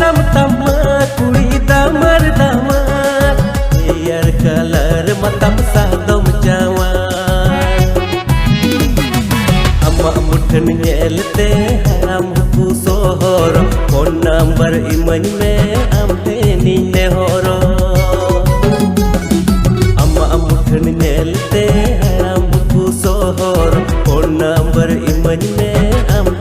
tam tama kuri damar damar Biar kalar matam sadom jawa Amma mudhan nyelte haram ku sohor Phone number iman me amte ninne horo Amma mudhan nyelte haram ku sohor Phone number iman me amte